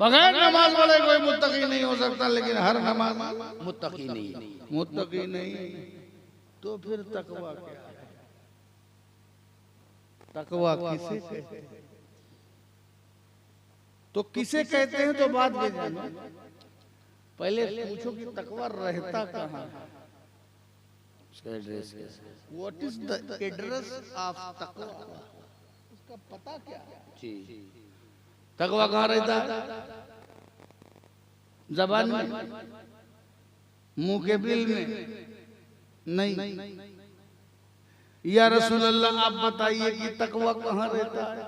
बगैर नमाज पढ़े कोई मुत्तकी नहीं हो सकता, लेकिन हर नमाज मुत्तकी नहीं, मुत्तकी नहीं। तो फिर तकवा क्या है? तकवा किसे कहते हैं? तो किसे कहते हैं तो बात ये जानो। पहले पूछो कि तकवा रहता कहाँ है? उसका एड्रेस कैसे? What is the address of तकवा? उसका पता क्या है? जी, तकवा कहाँ रहता है? जबान में, मुंह के बिल में नहीं। या रसूल अल्लाह आप बताइए कि तकवा कहाँ रहता है?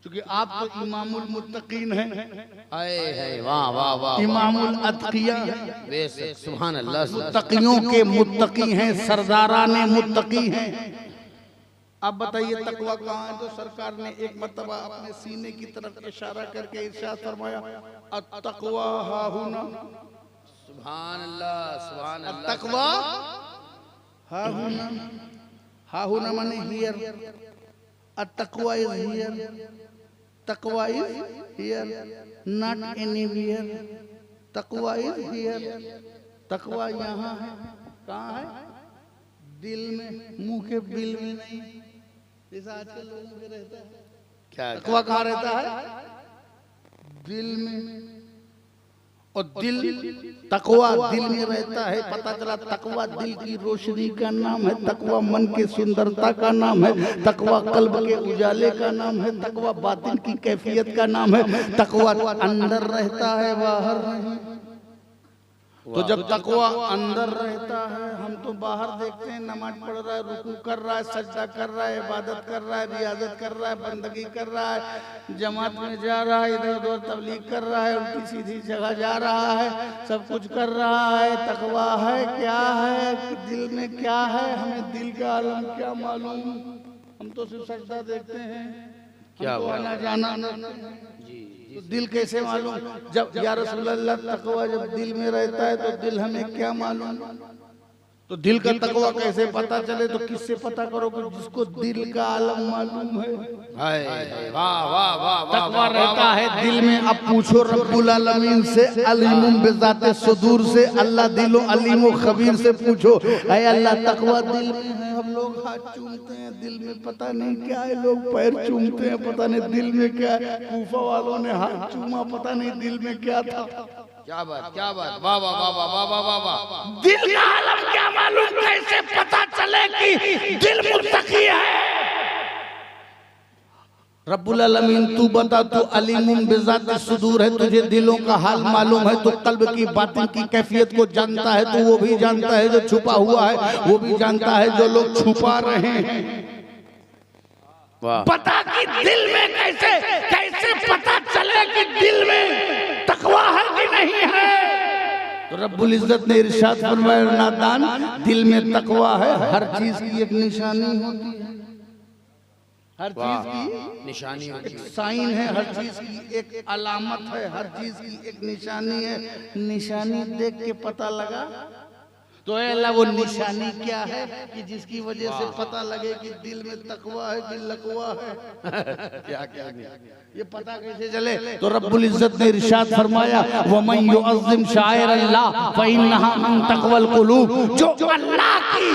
क्योंकि आप तो इमामुल मुत्तकीन हैं। आए है, वाह वाह वाह, इमामुल अतकिया बेशक, सुभान अल्लाह। मुत्तकियों के मुत्तकी हैं, सरदाराने मुत्तकी हैं। आप बताइए तकवा कहाँ है? तो सरकार ने एक मर्तबा अपने सीने की तरफ इशारा करके इरशाद फरमाया, अत्तक़वा हाहुना। सुभान अल्लाह, सुभान अल्लाह। अत्तक़वा हाहुना, हाहुना माने हियर, अत्तक़वा इज हियर, तकवा इज हियर, नॉट एनीवेयर। तकवा इज हियर, तकवा यहाँ है। कहाँ है? दिल में, मुंह के बिल में नहीं। जैसा आजकल लोगों में रहता है। क्या तकवा कहाँ रहता है? दिल में। और दिल, तकवा दिल में रहता है। पता चला तकवा दिल की रोशनी का नाम है, तकवा मन की सुंदरता का नाम है, तकवा कल्ब के उजाले का नाम है, तकवा बातिन की कैफियत का नाम है। तकवा अंदर रहता है, बाहर नहीं। तो जब तकवा अंदर रहता है, हम तो बाहर देखते हैं नमाज पढ़ रहा है, रुकू कर रहा है, सजदा कर रहा है, इबादत कर रहा है, रियाजत कर रहा है, बंदगी कर रहा है, जमात में जा रहा है, इधर उधर तबलीग कर रहा है, उल्टी सीधी जगह जा रहा है, सब कुछ कर रहा है। तकवा है क्या है? दिल में क्या है? हमें दिल का आलम क्या मालूम? हम तो सिर्फ सजदा देखते हैं, क्या हमको आना जाना जी, तो दिल कैसे मालूम? जब या रसूल अल्लाह तकवा जब दिल में रहता है तो दिल हमें क्या मालूम? तो दिल का तकवा कैसे पता चले? तो किससे पता करोगे? जिसको दिल का आलम मालूम है। हाय हाय, वाह वाह वाह, तकवा रहता है दिल में। अब पूछो रब्बुल आलमीन से, अलीमुम बिज़ाते सुदूर से, अल्लाह दिलो अलीमो खबीर से पूछो, ऐ अल्लाह तकवा दिल में है। हम लोग हाथ चूमते हैं, दिल में पता नहीं क्या है। लोग पैर चूमते हैं, पता नहीं दिल में क्या है। कूफा वालों ने हाथ चूमा, पता नहीं दिल में क्या था। क्या बात, क्या बात, वाह वाह वाह वाह वाह वाह वाह। दिल का आलम क्या मालूम? कैसे पता चले कि दिल मुत्तकी है? रब्बुल आलमीन तू बता, तू अलीमुम बिज़ाति सुदूर है, तुझे दिलों का हाल मालूम है, तू कल्ब की बातिन की कैफियत को जानता है, तू वो भी जानता है जो छुपा हुआ है, वो भी जानता है जो लोग छुपा रहे हैं। बता कि दिल में कैसे कैसे पता चले कि दिल में तकवा है कि नहीं है? तो रब्बुल इज्जत ने इरशाद फरमाया, नादान, दिल में तकवा है, हर चीज की एक निशानी होती है। हर चीज की निशानी होती एक है। साइन है, हर चीज की एक अलामत है, हर चीज की एक निशानी है। निशानी देख के पता लगा तो अल्लाह वो निशानी क्या है कि जिसकी वजह से पता लगे कि दिल में तकवा है कि लकवा है? क्या क्या ये पता कैसे चले? तो रब्बुल इज्जत ने इरशाद फरमाया, वमन युअज़्ज़िम शाइर अल्लाह फइन्नहा मिन तक़वल क़ुलूब। जो अल्लाह की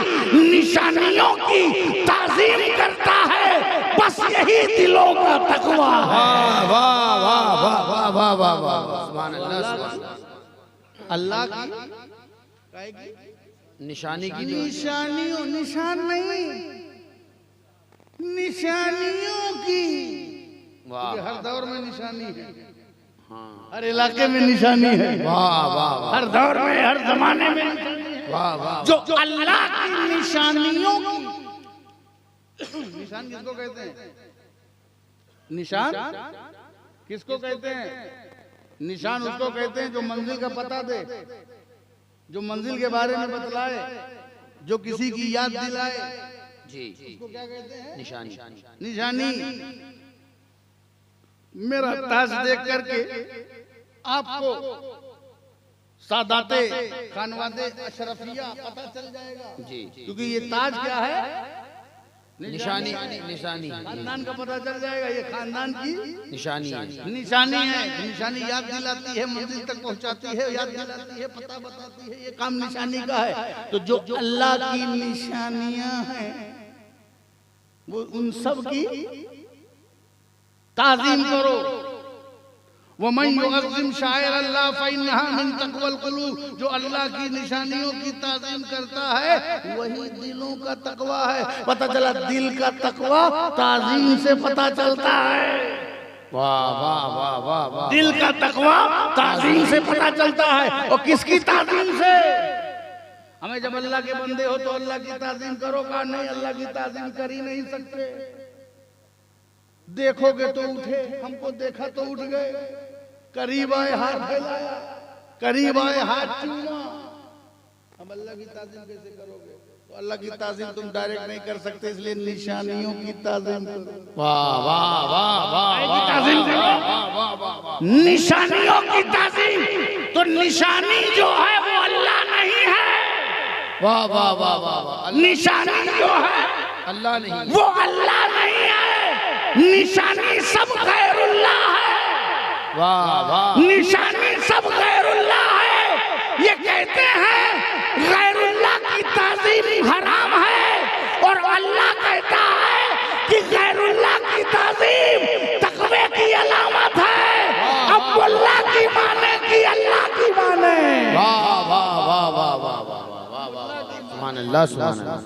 निशानियों की ताज़ीम करता है, बस यही दिलों का तकवा है। वाह वाह वाह वाह वाह वाह वाह वाह, सुभान अल्लाह, सुभान अल्लाह की निशानी की जो निशानियों, निशान नहीं, निशानियों की। वाह, हर दौर में निशानी है, हाँ, हर इलाके में निशानी है, वाह वाह वाह, हर दौर में, हर जमाने में निशानी है। वाह वाह। जो अल्लाह की निशानियों की, निशान किसको कहते हैं? निशान किसको कहते हैं? निशान उसको कहते हैं जो मंजिल का पता दे, जो मंजिल के बारे में बतलाए, जो किसी की याद दिलाए। जी, उसको क्या कहते हैं? निशानी। निशानी। मेरा ताज देख करके आपको सादाते खानवादे अशरफिया पता चल जाएगा। जी, क्योंकि ये ताज क्या है? निशानी निशानी खानदान का पता चल जाएगा, ये खानदान की निशानी है। निशानी है। निशानी याद दिलाती है, मंजिल तक पहुंचाती है, याद दिलाती है, पता बताती है, ये काम निशानी का है। तो जो अल्लाह की निशानियां हैं वो उन सब की ताज़ीम करो। वमन युअज़्ज़िम शाइर अल्लाह फइन्नहा मिन तक़वल क़ुलूब, जो अल्लाह की निशानियों की ताज़ीम करता है वही दिलों का तकवा है। पता चला दिल का तकवा ताज़ीम से पता चलता है। वाह वाह वाह वाह वाह। दिल का तकवा ताज़ीम से पता चलता है। और किसकी ताज़ीम से? हमें जब अल्लाह के बंदे हो तो अल्लाह की ताज़ीम करो, का नहीं अल्लाह की ताज़ीम कर ही नहीं सकते। देखोगे तो उठे, हमको देखा तो उठ गए, करीब आए हाथ फैलाया, करीब आए हाथ चूमा। हम अल्लाह की ताज़ीम कैसे करोगे? तो अल्लाह की ताज़ीम तुम डायरेक्ट नहीं कर सकते, इसलिए निशानियों की ताज़ीम करो। वाह वाह वाह वाह ताज़ीम करो, वाह वाह वाह। निशानियों की ताज़ीम। तो निशानी जो है वो अल्लाह नहीं है, वाह वाह वाह वाह। निशानी जो है अल्लाह नहीं, वो अल्लाह नहीं है, निशानी सब गैरुल्लाह है। वाह वाह। निशानी सब गैरुल्लाह है। ये कहते हैं गैरुल्लाह की ताज़ीम हराम है, और अल्लाह कहता है कि गैरुल्लाह की ताज़ीम तक़वे की अलामत है। अब अल्लाह की माने कि अल्लाह की माने। वाह वाह वाह वाह वाह वाह वाह वाह। सुभान अल्लाह सुभान अल्लाह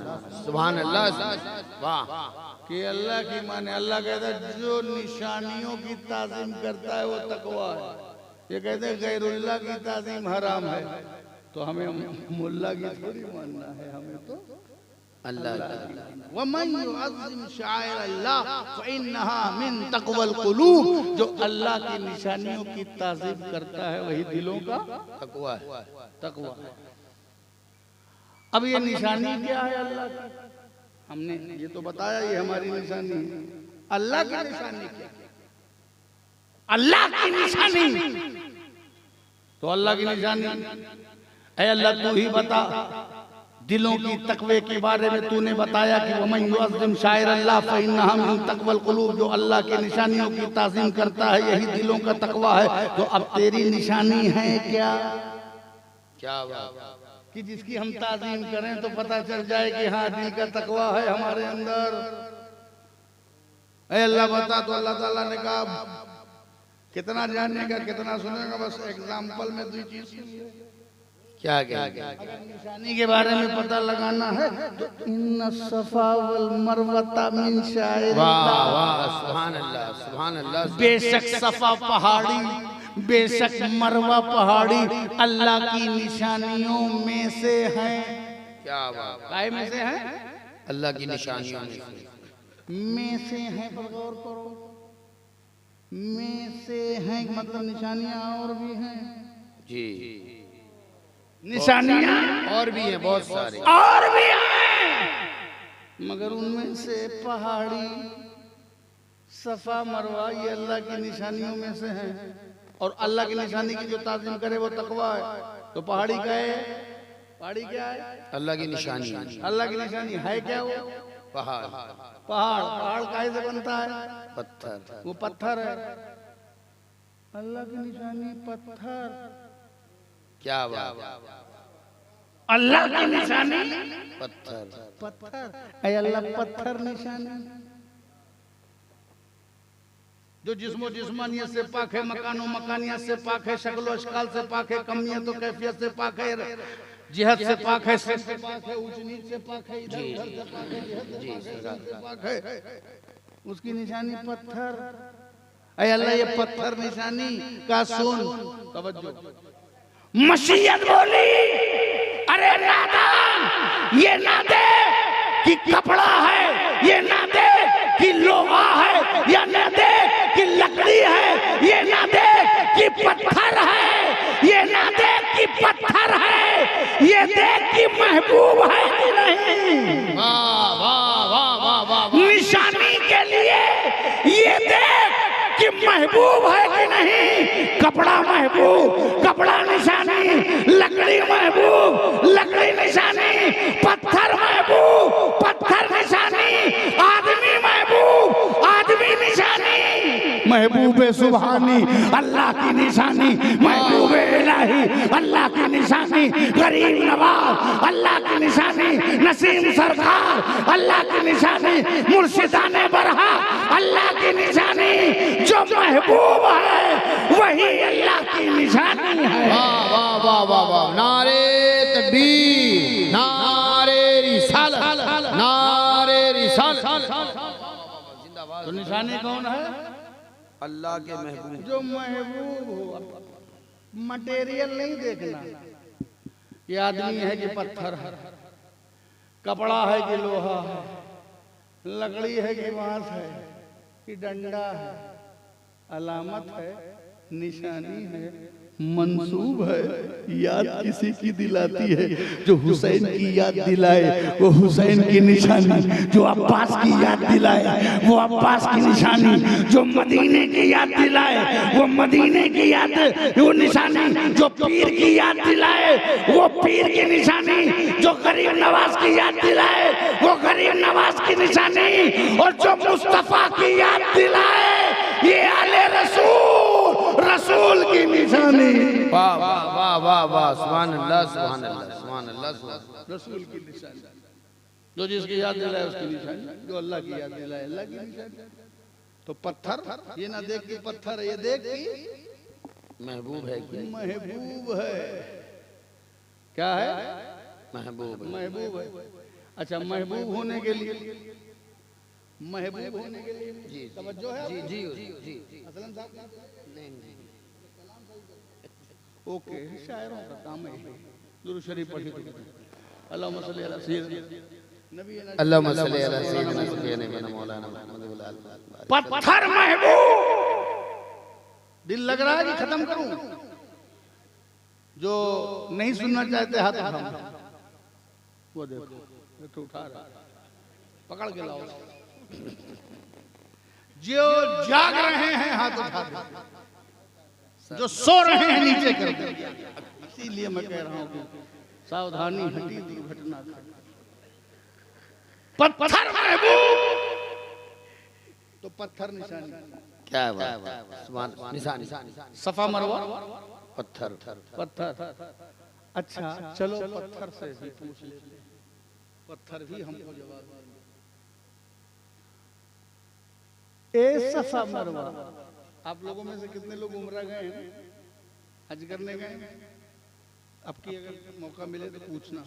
सुभान अल्लाह। वाह कि अल्लाह की माने। अल्लाह कहता है जो निशानियों की ताज़ीम करता है वो तकवा है। ये कहते हैं गैरुल्लाह की ताज़ीम हराम है, तो हमें मुल्ला की थोड़ी मानना है, हमें तो अल्लाह। वमन युअज़्ज़िम शाइर अल्लाह फइन्नहा मिन तक़वल क़ुलूब, जो अल्लाह की निशानियों की ताज़ीम करता है वही दिलों का तकवा तकवा। अब ये निशानी क्या है अल्लाह की? हमने ये तो बताया ये हमारी निशानी है। अल्लाह की निशानी क्या है? अल्लाह की निशानी, तो अल्लाह की निशानी ऐ अल्लाह तू ही बता। दिलों की तकवे के बारे में तूने बताया कि वमन युअज़्ज़िम शाइर अल्लाह फइन्नहा मिन तक़वल क़ुलूब, जो अल्लाह की निशानियों की ताज़ीम करता है यही दिलों का तकवा है। तो अब तेरी निशानी है क्या? क्या बात कि जिसकी हम ताज़ीम करें तो पता चल जाए कि हाँ दिल का तकवा है हमारे अंदर। ऐ अल्लाह बता। तो अल्लाह ताला ने कहा कितना जानेगा कितना सुनेगा, बस एग्जाम्पल में दो चीज। क्या क्या अगर निशानी के बारे में पता लगाना है तो इन्ना सफा वल मरवता मिन शाइर। वाह वाह सुभान अल्लाह सुभान अल्लाह। बेशक सफा पहाड़ी, बेशक मरवा पहाड़ी अल्लाह की निशानियों में से है। क्या बात। काय में से है? अल्लाह की निशानियों में से है। पर गौर करो, में से है मतलब निशानियां और भी हैं जी। निशानियां और भी हैं बहुत सारे, और भी हैं, मगर उनमें से पहाड़ी सफा मरवा ये अल्लाह की निशानियों में से है। और अल्लाह की निशानी की जो ताज़ीम करे वो तकवा है। तो पहाड़ी क्या है? पहाड़ी क्या है? अल्लाह की निशानी। अल्लाह की निशानी है क्या? वो पहाड़। पहाड़। पहाड़ काहे से बनता है? पत्थर। वो पत्थर है। अल्लाह की निशानी पत्थर। क्या बात। अल्लाह की निशानी पत्थर। पत्थर। ऐ अल्लाह पत्थर निशानी। जो जिस्मो जिस्मानियत से पाक है, मकानो मकानियत से पाक है, शक्लो अशकाल से पाक है, कमियत और कैफियत से पाक है, जिहद से पाक है, सिर से पाक है, ऊंच नीच से पाक है, इधर उधर से पाक है, जिहद से पाक है। उसकी निशानी पत्थर। ऐ अल्लाह ये पत्थर निशानी का सुन। तवज्जो। मशीयत बोली, अरे नादान ये ना दे कि कपड़ा है, ये ना दे कि लोहा है, या ना दे कि लकड़ी है, ये ना दे कि पत्थर है, ये ना दे कि पत्थर है, ये देख कि महबूब है कि नहीं। वाह वाह वाह वाह वाह। निशानी के लिए ये देख कि महबूब है कि नहीं। कपड़ा महबूब, कपड़ा निशानी, लकड़ी महबूब, लकड़ी निशानी, पत्थर महबूब, पत्थर निशानी। महबूब सुभानी अल्लाह की निशानी, महबूब इलाही अल्लाह की निशानी, गरीब नवाज अल्लाह की निशानी, नसीम सरकार अल्लाह की निशानी, मुर्शिदाने बरहा अल्लाह की निशानी। जो महबूब है वही अल्लाह की निशानी है। वाह वाह वाह वाह वाह, नारे तकबीर, नारे रिसालत, नारे रिसालत। तो निशानी कौन है? अल्लाह के महबूब। जो महबूब हो। मटेरियल नहीं देखना, ये आदमी है कि पत्थर है, कपड़ा है कि लोहा है, लकड़ी है कि बांस है कि डंडा है, अलामत है, निशानी है, मंसूब है, याद किसी की दिलाती है। जो हुसैन की याद दिलाए वो हुसैन की निशानी, जो अब्बास की याद दिलाए वो अब्बास की निशानी, जो मदीने की याद दिलाए वो मदीने की याद वो निशानी, जो पीर की याद दिलाए वो पीर की निशानी, जो गरीब नवाज की याद दिलाए वो गरीब नवाज की निशानी, और जो मुस्तफा की याद दिलाए ये आले रसूल की निशानी। वाह वाह वाह वाह वाह, सुभान अल्लाह सुभान अल्लाह सुभान अल्लाह सुभान। रसूल की निशानी, जो जिसकी याद दिलाए उसकी निशानी, जो अल्लाह की याद दिलाए अल्लाह की निशानी। तो पत्थर ये ना देख के पत्थर है, ये देख के महबूब है क्या? महबूब है। क्या है? महबूब है। महबूब है। अच्छा, महबूब होने के लिए, महबूब होने के लिए जी तवज्जो है। जी जी जी जी। असलम साहब नहीं नहीं, ओके, शायरों का काम है। दुरूद शरीफ पढ़ी तो अल्लाहुम्मा सल्ली अला सय्यिदना नबी अल्लाहुम्मा सल्ली अला सय्यिदना सय्यिदना मौलाना मुहम्मद वल आल। पत्थर महबूब। दिल लग रहा है कि खत्म करूं? जो नहीं सुनना चाहते हाथ उठाओ, वो देखो तो उठा रहा, पकड़ के लाओ। जो जाग रहे हैं हाथ उठा दो, जो सो रहे हैं नीचे कर दो। इसीलिए मैं कह रहा हूं कि सावधानी हटी दुर्घटना। पत्थर महबूब तो पत्थर निशानी। क्या बात, सुभान निशानी, सफा मरवा पत्थर पत्थर। अच्छा चलो पत्थर से भी पूछ लेते, पत्थर भी हमको जवाब दे। ए सफा मरवा, आप लोगों में से कितने लोग उम्रा गए हैं, हज करने गए हैं? आपकी अगर मौका मिले तो पूछना।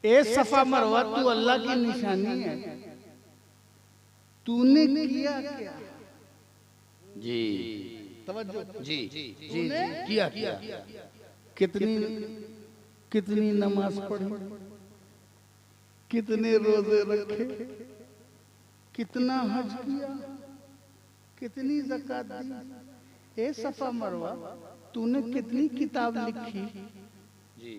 ए सफा मरवा तू अल्लाह की निशानी है, तूने किया क्या? जी तवज्जो जी जी जी, किया किया। कितनी नमाज पढ़ी, कितने रोजे रखे, कितना हज किया, कितनी ज़कात दी? ए सफा मरवा तूने कितनी किताब लिखी? जी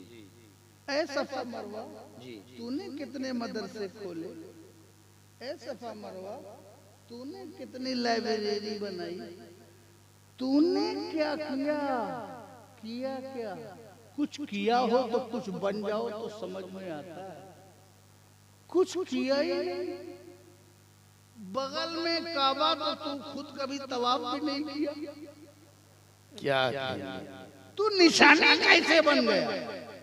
ए सफा मरवा जी, तूने कितने मदरसे खोले? ए सफा मरवा तूने कितनी लाइब्रेरी बनाई? तूने क्या किया? किया क्या? कुछ किया हो तो कुछ बन जाओ तो समझ में आता है, कुछ किया ही नहीं। बगल में काबा तो तू खुद कभी तवाफ भी नहीं किया, क्या किया? तू निशानी कैसे बन गया?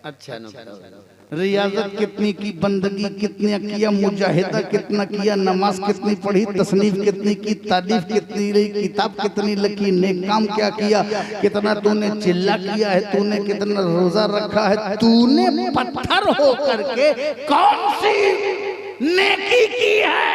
अच्छा नुक्ता। रियाजत कितनी की, बंदगी कितना किया, मुजाहिदा कितना किया, नमाज कितनी पढ़ी, तसनीफ कितनी की, तारीफ कितनी रही, किताब कितनी लिखी, नेक काम क्या किया, कितना तूने चिल्ला किया है, तूने कितना रोजा रखा है, तूने पत्थर हो करके कौन सी नेकी की है?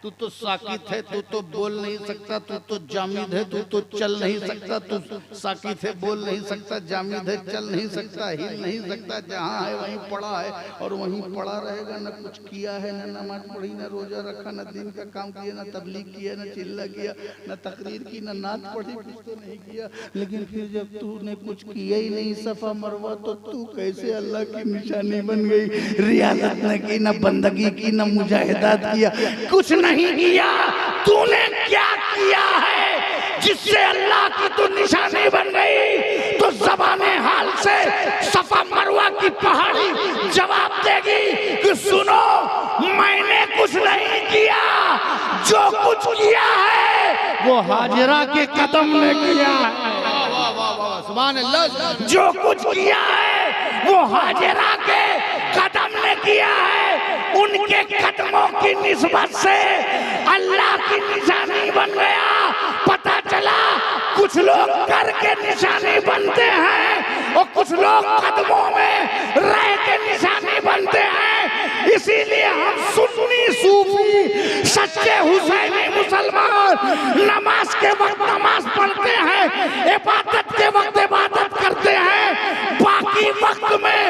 तू तो साकित है, तू तो बोल नहीं सकता, तू तो जामिद है, तू तो चल नहीं सकता, तू साकित है, बोल नहीं सकता, जामिद है, चल नहीं सकता, हिल नहीं सकता, जहाँ है वहीं पड़ा है और वहीं पड़ा रहेगा। न कुछ किया है, न नमाज पढ़ी, न रोजा रखा, न दिन का काम किया, न तबलीग किया, न चिल्ला किया, न तकरीर की, न नात पढ़ी, कुछ तो नहीं किया। लेकिन फिर जब तूने कुछ किया ही नहीं सफा मरवा, तो तू कैसे अल्लाह की निशानी बन गई? रियाजत न की, न बंदगी की, न मुजाहिदात किया, कुछ नहीं किया। तूने क्या किया है जिससे अल्लाह की तू निशानी बन गई? तो ज़बाने हाल से सफा मरवा की की पहाड़ी जवाब देगी कि सुनो, मैंने कुछ नहीं किया, जो कुछ किया है वो हाजिरा के कदम ने किया है। सुभान अल्लाह। जो कुछ किया है वो हाजिरा के कदम ने किया है। उनके कदमों की निस्बत से अल्लाह की निशानी बन गया। पता चला कुछ लोग कर के निशानी बनते हैं और कुछ लोग कदमों में रह के निशानी बनते हैं। इसीलिए हम सुन्नी सूफी सच्चे हुसैनी मुसलमान नमाज के वक्त नमाज पढ़ते हैं, इबादत के वक्त इबादत करते हैं, बाकी वक्त में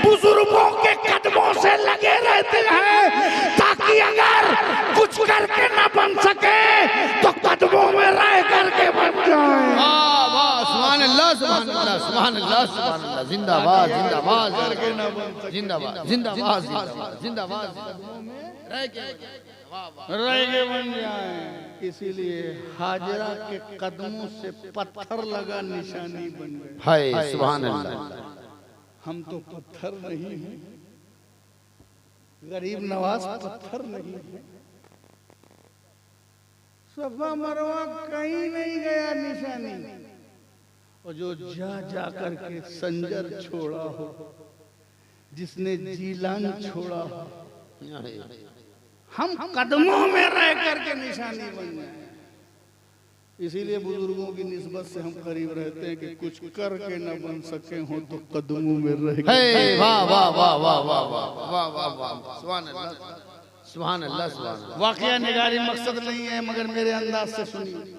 बुजुर्गों के कदमों से लगे रहते हैं, ताकि अगर कुछ करके न बन सके तो कदमों में रह करके बन जाए। वाह वाह, सुभान अल्लाह, सुभान अल्लाह, सुभान अल्लाह, सुभान अल्लाह। जिंदाबाद जिंदाबाद जिंदाबाद जिंदाबाद जिंदाबाद। रह के बन जाए। इसीलिए हाजिरा के कदमों से पत्थर लगा निशानी बन गए। हाय सुभान अल्लाह। हम तो पत्थर नहीं हैं, गरीब नवाज पत्थर नहीं है। सफा मरवा कहीं नहीं गया निशानी, और जो जा जा करके संजर छोड़ा हो, जिसने जीलान छोड़ा हो, हम कदमों में रह करके निशानी बन जाए। इसीलिए बुजुर्गों की निस्बत से हम करीब रहते हैं कि कुछ करके न बन सके हो तो कदमों में रह गए। वाह वाह वाह वाह वाह वाह वाह वाह वाह, सुभान अल्लाह, सुभान अल्लाह, सुभान अल्लाह। वाकया निगारी मकसद नहीं है, मगर मेरे अंदाज से सुनिए।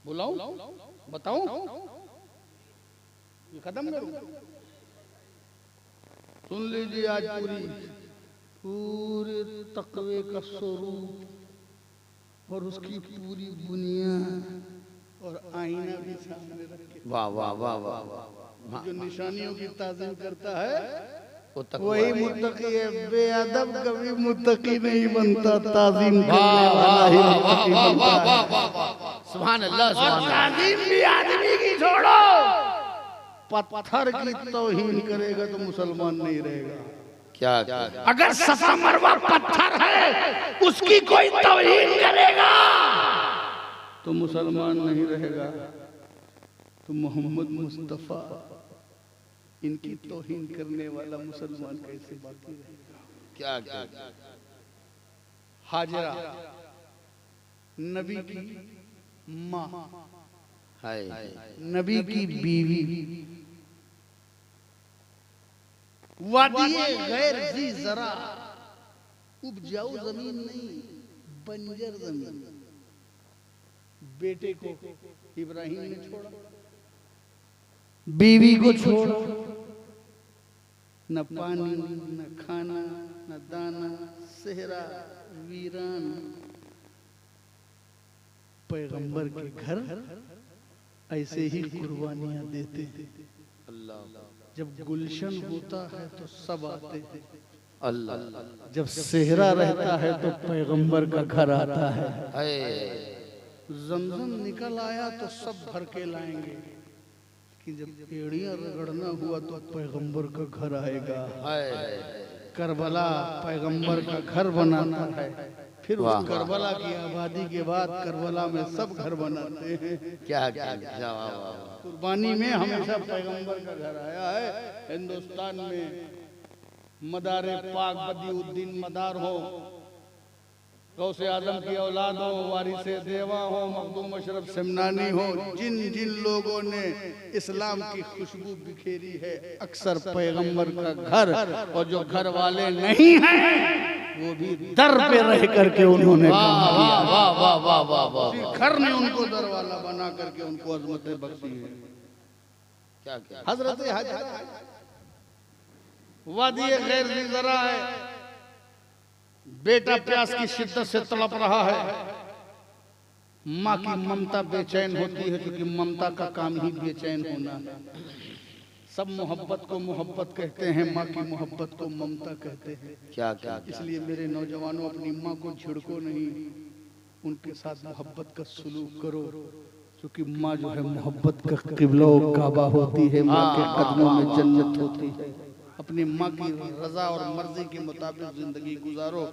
बुलाऊं, बताऊं, ये खत्म करूं? सुन लीजिए आज पूरे तकवे का स्वरूप और उसकी पूरी बुनियाद और आईना भी सामने रखे। वाह वाह वाह वाह वाह। जो निशानियों की ताज़ीम करता है वही मुत्तकी है। बेअदब कभी मुत्तकी नहीं बनता, ताज़ीम करने वाला ही मुत्तकी बनता है। सुभान अल्लाह, सुभान अल्लाह। ताज़ीम भी आदमी की छोड़ो, पत्थर की तौहीन करेगा तो मुसलमान नहीं रहेगा। क्या क्या? अगर सफा मरवा पत्थर है, उसकी कोई तौहीन करेगा तो मुसलमान नहीं रहेगा। तो मोहम्मद मुस्तफा इनकी तौहीन करने वाला मुसलमान कैसे बाकी रहेगा? क्या क्या? हाजिरा नबी की माँ, हाय नबी की बीवी, वादिये गैर जी जरा, उपजाऊ जमीन नहीं, बंजर जमीन। बेटे को इब्राहिम ने छोड़ा, बीवी को छोड़ा, न पानी न खाना न दाना, सेहरा वीरान। पैगंबर के घर ऐसे ही कुर्बानियां देते हैं। जब गुलशन होता है तो सब आते हैं, अल्लाह। जब सेहरा रहता है तो पैगंबर का घर आता है। जमजम निकल आया तो सब भर के लाएंगे, कि जब एड़ियां रगड़ना हुआ तो पैगंबर का घर आएगा। करबला पैगंबर का घर बनाता है, फिर उस करबला की आबादी के बाद करबला में सब घर बनाते हैं। क्या क्या? कुर्बानी में हमेशा पैगंबर का घर आया है। हिंदुस्तान में मदारे पाक बदिउद्दीन मदार हो, गौसे आजम की औलाद हो, वारिसे देवा हो, मखदूम अशरफ सिमनानी हो, जिन जिन लोगों ने इस्लाम की खुशबू बिखेरी है, अक्सर पैगंबर का घर, और जो घर वाले नहीं हैं वो भी दर पे रह करके उन्होंने काम किया। वाह वाह वाह वाह वाह। घर ने उनको दर वाला बना करके उनको अजमतें बख्शी है। क्या क्या? हजरत हाजिरा वादी गैर ज़ी ज़रा है, बेटा प्यास की शिद्दत से तड़प रहा है। माँ की ममता बेचैन होती है, क्योंकि ममता का काम ही बेचैन होना है। सब मोहब्बत को मोहब्बत कहते हैं, माँ की मोहब्बत को ममता कहते हैं। क्या क्या? इसलिए मेरे नौजवानों, अपनी माँ को झिड़को नहीं, उनके साथ मोहब्बत का सलूक करो, क्योंकि माँ जो है मोहब्बत का किबला काबा होती है, माँ के कदमों में जन्नत होती है। अपनी माँ की रजा और मर्जी के मुताबिक जिंदगी गुजारो,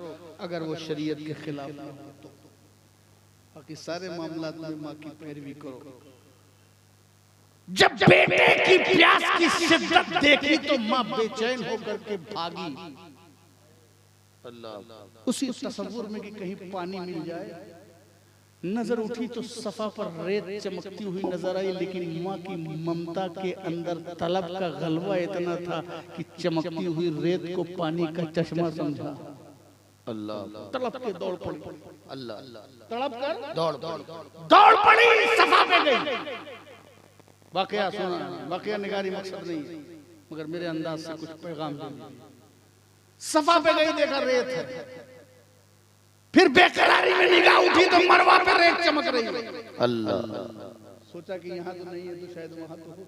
अगर वो शरीयत के खिलाफ ना हो तो। बाकी सारे मामलात में माँ की पैरवी करो। जब बेटे की प्यास की शिद्दत देखी तो माँ बेचैन होकर के भागी। अल्लाह। उसी तसव्वुर में कि कहीं पानी मिल जाए, नजर उठी तो सफा पर रेत चमकती हुई नजर आई, लेकिन माँ की ममता के अंदर तलब का गलबा इतना था कि चमकती हुई रेत को पानी का चश्मा समझा। अल्लाह। तड़प के दौड़ पड़ी। अल्लाह। तड़प कर दौड़ पड़ी, सफा पे गई। वाकया सुना, वाकया निगारी मकसद नहीं है, मगर मेरे अंदाज से कुछ पैगाम दे दीजिए। सफा पे गई, देखा रेत है। फिर बेकरारी में निगाह उठी तो मरवा पे रेत चमक रही है। अल्लाह। सोचा कि यहाँ तो नहीं है तो शायद वहां तो हो।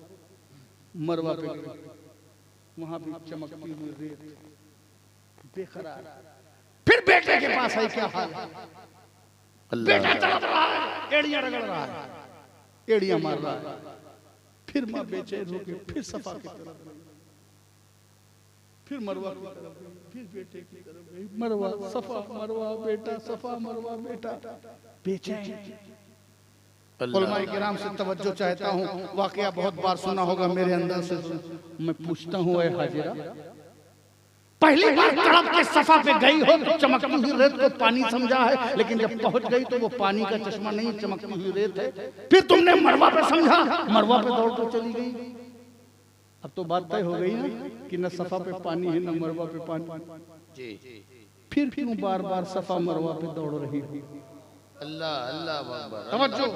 मरवा पे गई, वहां भी चमकती हुई रेत, बेकरार। फिर बेटे के पास आई, क्या हाल है? बेटा तड़प रहा है, एड़ियां रगड़ रहा है, एड़ियां मार रहा है। फिर माँ बेचैन होकर फिर सफा की तरफ गई, फिर मरवा की तरफ गई, फिर बेटे की तरफ गई। मरवा सफा, मरवा बेटा, सफा मरवा बेटा, बेचैन। उलमाए किराम से तवज्जो चाहता हूँ, वाकया बहुत बार सुना होगा, मेरे अंदर से मैं पूछता हूँ, ऐ हाजिरा, पहली बार तड़प के सफा पे गई हो तो चमकती हुई रेत को पानी समझा है, लेकिन जब पहुंच गई तो वो पानी का चश्मा नहीं, चमकती हुई रेत है। फिर तुमने मरवा पे समझा, मरवा पे दौड़ कर चली गई। अब तो बात तय हो गई ना कि न सफा पे पानी है न मरवा पे पानी। जी। फिर क्यों बार बार सफा मरवा पे दौड़ रही हो? अल्लाह। अल्लाह अकबर। तवज्जो।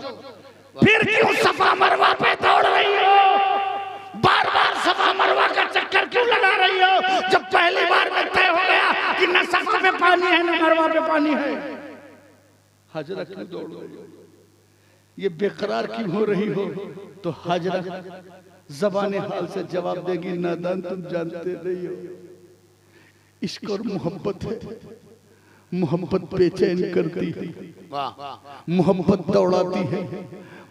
फिर क्यों सफा मरवा पे दौड़ रही हो? बार बार सफा मरवा का चक्कर क्यों लगा रही हो, जब पहली बार में तय हो गया कि न सफा पे पानी है न मरवा पे पानी है? हाजरा क्यों दौड़ रही हो? ये बेकरार क्यों हो रही हो? तो हाजरा ज़बाने हाल से जवाब देगी, नादान तुम जानते नहीं हो, इश्क और मोहब्बत है। मोहब्बत बेचैन करती है, मोहब्बत दौड़ाती है,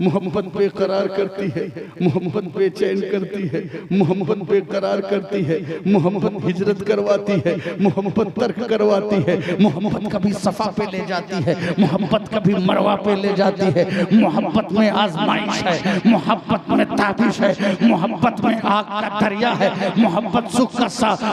मोहब्बत बेकरार करती है, मोहब्बत बेचैन करती है, मोहब्बत बेकरार करती है, मोहब्बत हिजरत करवाती है, मोहब्बत तर्क करवाती है, मोहब्बत कभी सफा पे ले जाती है, मोहब्बत कभी मरवा पे ले जाती है। मोहब्बत में आजमाइश है, मोहब्बत में ताबिश है, मोहब्बत में आग का दरिया है, मोहब्बत सुख का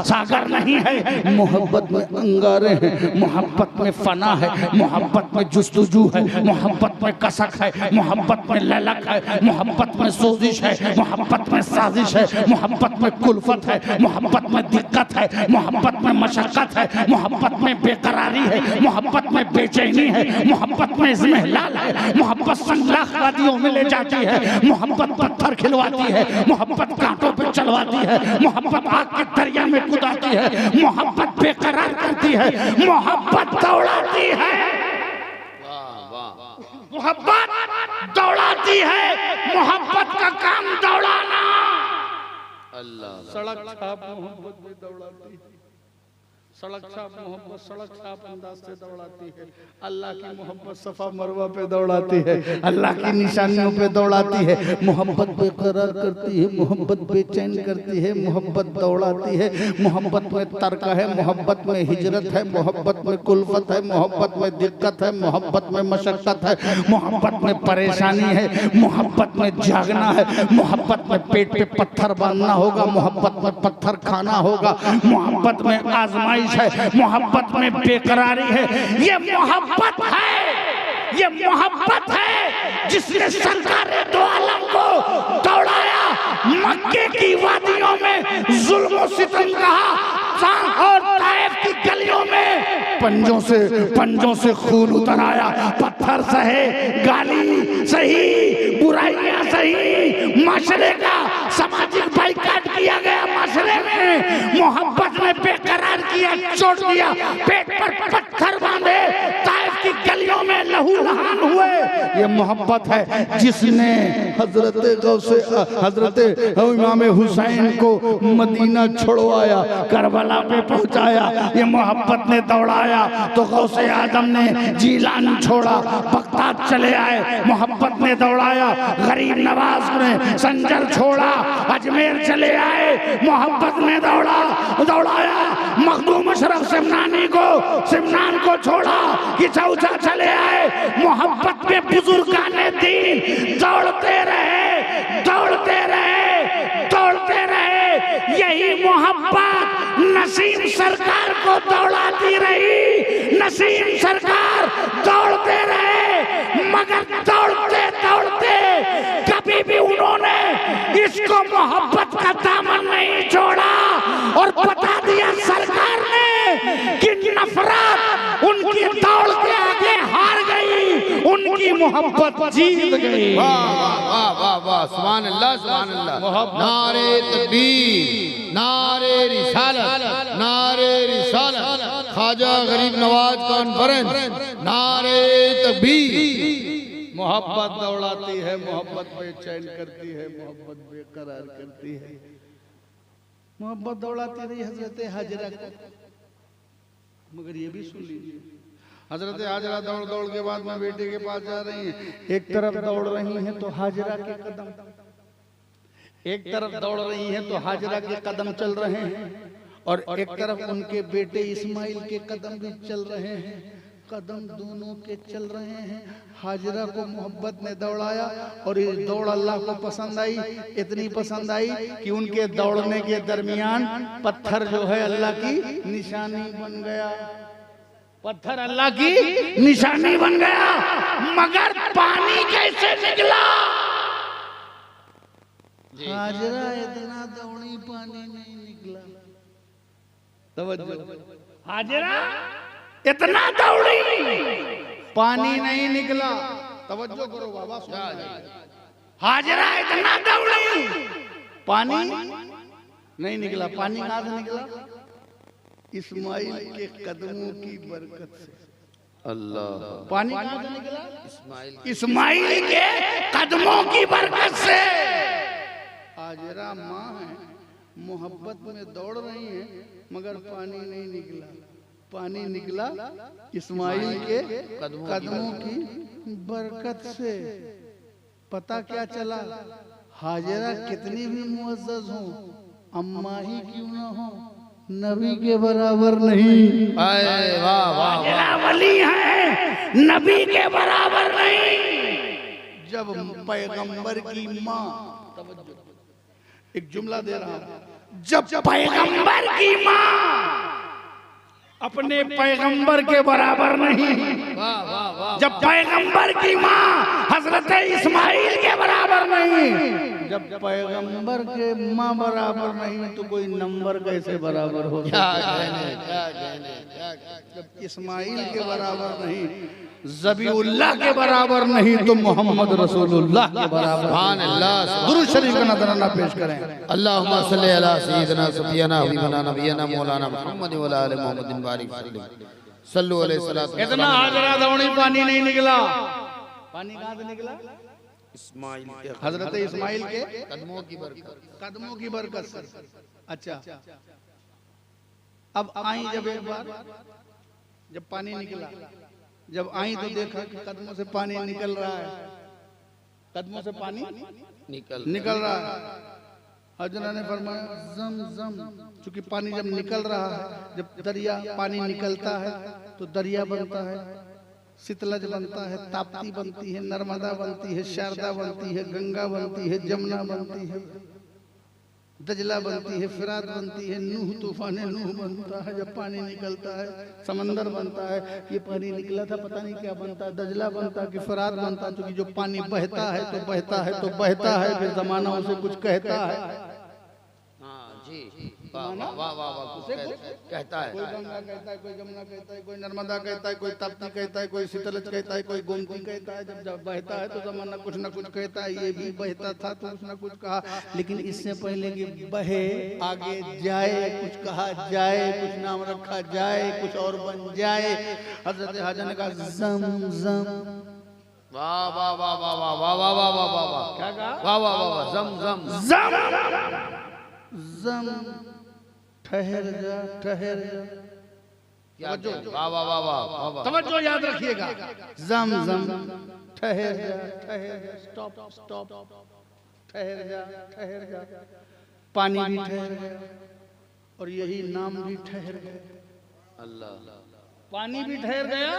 सागर नहीं है, मोहब्बत में अंगारे हैं, मोहब्बत में फना है, मोहब्बत में जुस्तजू है, मोहब्बत में कसक है, मोहब्बत में ललक है, मोहब्बत में सोजिश है, मोहब्बत में साजिश है, मोहब्बत में कुल्फत है, मोहब्बत में दिक्कत है, मोहब्बत में मशक्कत है, मोहब्बत में बेकरारी है, मोहब्बत में बेचैनी है, मोहब्बत में इज़्मिहलाल है, मोहब्बत संगलाख वादियों में ले जाती है, मोहब्बत पत्थर खिलवाती है, मोहब्बत कांटों पे चलवाती है, मोहब्बत आग के दरिया में कुदाती है, मोहब्बत बेकरार करती है, मोहब्बत दौड़ाती है। मोहब्बत दौड़ाती है, मोहब्बत का काम दौड़ाना। अल्लाह। सड़क छाप मोहब्बत में दौड़ाती है, सड़क छाप मोहब्बत सड़क छाप अंदाज से दौड़ाती है। अल्लाह की मोहब्बत सफा मरवा पे दौड़ाती है, अल्लाह की निशानियों पे दौड़ाती है। मोहब्बत बेकरार करती है, मोहब्बत बेचैन करती है, मोहब्बत दौड़ाती है। मोहब्बत में तर्क है, मोहब्बत में हिजरत है, मोहब्बत में कुल्फत है, मोहब्बत में दिक्कत है, मोहब्बत में मशक्कत है, मोहब्बत में परेशानी है, मोहब्बत में जागना है, मोहब्बत में पेट पे पत्थर बांधना होगा, मोहब्बत में पत्थर खाना होगा, मोहब्बत में आजमाइश है, मोहब्बत में बेकरारी है। ये मोहब्बत है, ये मोहब्बत है जिसने सरकार दो आलम को दौड़ाया, मक्के की वादियों में जुल्म सितम कहा और ताइफ की गलियों में पंजों से खून उतर आया। पत्थर सहे, गाली सही, बुराइयां सही, माशरे का सामाजिक बाइकाट किया गया। माशरे में मोहब्बत में बेकरार किया, छोड़ दिया, पेट पर पत्थर बांधे, ताइफ की गलियों में लहू लहान हुए, ये मोहब्बत है जिसने हजरत इमाम हुसैन को मदीना छुड़वाया, करबला पे पहुंचाया, ये मोहब्बत ने दौड़ाया। तो गौसे आदम ने जीलान छोड़ा, बगदाद चले आए, मोहब्बत ने दौड़ाया। गरीब नवाज ने संजर छोड़ा, अजमेर चले आए, मोहब्बत में दौड़ाया। मखदूम अशरफ सिमनान को छोड़ा कि चौथा चले आए, मोहब्बत में बुजुर्गाने दीन दौड़ते रहे। यही मोहब्बत नसीम सरकार को दौड़ाती रही। नसीम सरकार दौड़ते रहे, मगर दौड़ते कभी भी उन्होंने इसको मोहब्बत का दामन नहीं छोड़ा और बता दिया सरकार ने कि नफरत उनकी दौड़ के आगे हार गई, उनकी मोहब्बत जीत गई। वाह सुभान अल्लाह। नारे तकबीर, नारे रिसालत, ख्वाजा गरीब नवाज कॉन्फ्रेंस, नारे तकबीर। मोहब्बत दौड़ाती है, मोहब्बत बेचैन करती है, मोहब्बत बेकरार करती है। मोहब्बत दौड़ाती रही हजरत हाजरा को, मगर ये भी सुन लीजिए, हजरत हाजरा दौड़ के बाद में बेटे के पास जा रही हैं। एक तरफ दौड़ रही हैं तो हाजरा के कदम, एक तरफ दौड़ रही हैं तो हाजरा के कदम चल रहे हैं, और एक तरफ उनके बेटे इस्माइल के कदम भी चल रहे हैं। कदम दोनों के चल रहे हैं। हाजरा को मोहब्बत ने दौड़ाया और ये दौड़ अल्लाह को पसंद आई, इतनी पसंद आई कि उनके दौड़ने के दरमियान पत्थर जो है अल्लाह की निशानी बन गया। पत्थर अल्लाह की निशानी बन गया, मगर पानी कैसे निकला? हाजरा इतना दौड़ी, पानी नहीं निकला। तवज्जो, हाजरा इतना दौड़ी, पानी नहीं निकला। तवज्जो करो बाबा, हाजरा इतना दौड़ी, पानी नहीं निकला। पानी कहां से निकला? इस्माइल के कदमों की बरकत से। अल्लाह, पानी कहां से निकला? इस्माइल के कदमों की बरकत से। हाजरा माँ है, मोहब्बत में दौड़ रही है, मगर पानी नहीं निकला। पानी निकला इस्माइल के कदमों की बरकत से। पता क्या चला? हाजरा कितनी भी मुअज़्ज़ज़ हो, अम्मा ही क्यों ना हो, नबी के बराबर नहीं। हाजरा वली है, नबी के बराबर नहीं। जब पैगंबर की माँ, एक जुमला दे रहा हूं, जब पैगंबर की माँ अपने पैगंबर के बराबर नहीं, जब पैगंबर की माँ हजरत इस्माइल के बराबर नहीं, जब पैगंबर के माँ बराबर नहीं तो कोई नंबर कैसे बराबर हो? जब इस्माइल के बराबर नहीं, ज़बीउल्लाह के बराबर नहीं, तो मोहम्मद रसूलुल्लाह के बराबर। सुभान अल्लाह। दुरूद शरीफ का नजराना पेश करें। अल्लाहुम्मा सल्ली अला सय्यिदिना सफियाना हबीबना नबियना मौलाना मुहम्मद व अला आलि मुहम्मदिन बारिक सल्लु अलैहि सल्लल्लाहु। इतना हाजरा दौड़ी, पानी नहीं निकला। पानी कहां से निकला? इस्माइल के, हजरत इस्माइल के कदमों की बरकत, कदमों की बरकत से। अच्छा, अब आई जब एक बार, जब पानी निकला, जब आई तो देखा कि कदमों से पानी निकल रहा है, कदमों से पानी निकल रहा है। हजरा ने फरमाया जम जम, चूंकि पानी जब निकल रहा है, जब दरिया पानी निकलता है तो दरिया बनता है, सितलज बनता है, ताप्ती बनती है, नर्मदा बनती है, शारदा बनती है, गंगा बनती है, जमुना बनती है, दजला बनती है, फिरात बनती है, नूह तूफान नूह बनता है। जब पानी निकलता है समंदर बनता है। ये पानी निकला था, पता नहीं क्या बनता है, दजला बनता है कि फिरात बनता है, क्योंकि जो पानी बहता है तो बहता है तो बहता है, फिर जमाना उसे कुछ कहता है। हाँ जी, वाह वाह वाह वाह वाह उसे कहता है कोई गंगा कहता है, कोई जमुना कहता है, कोई नर्मदा कहता है, कोई ताप्ती कहता है, कोई शीतलज कहता है, कोई गोमती कहता है। जब बहता है तो जमाना कुछ ना कुछ कहता है। ये भी बहता था तो कुछ ना कुछ कहा, लेकिन इससे पहले कि बहे आगे जाए, कुछ कहा जाए, कुछ नाम रखा जाए, कुछ और बन जाए, हजरत हाजा ने कहा ज़म वाह वाह वाह वाह वाह वाह वाह वाह वाह वाह वाह क्या कहा? वाह वाह वाह वाह जम जम ज़म ठहर जा, ठहर जा। क्या वाह वाह वाह वाह वाह वाह तवज्जो याद रखिएगा। ज़म ठहर जा, ठहर जा, स्टॉप स्टॉप, ठहर जा, ठहर जा। पानी भी ठहर गया और यही नाम भी ठहर गया। अल्लाह, पानी भी ठहर गया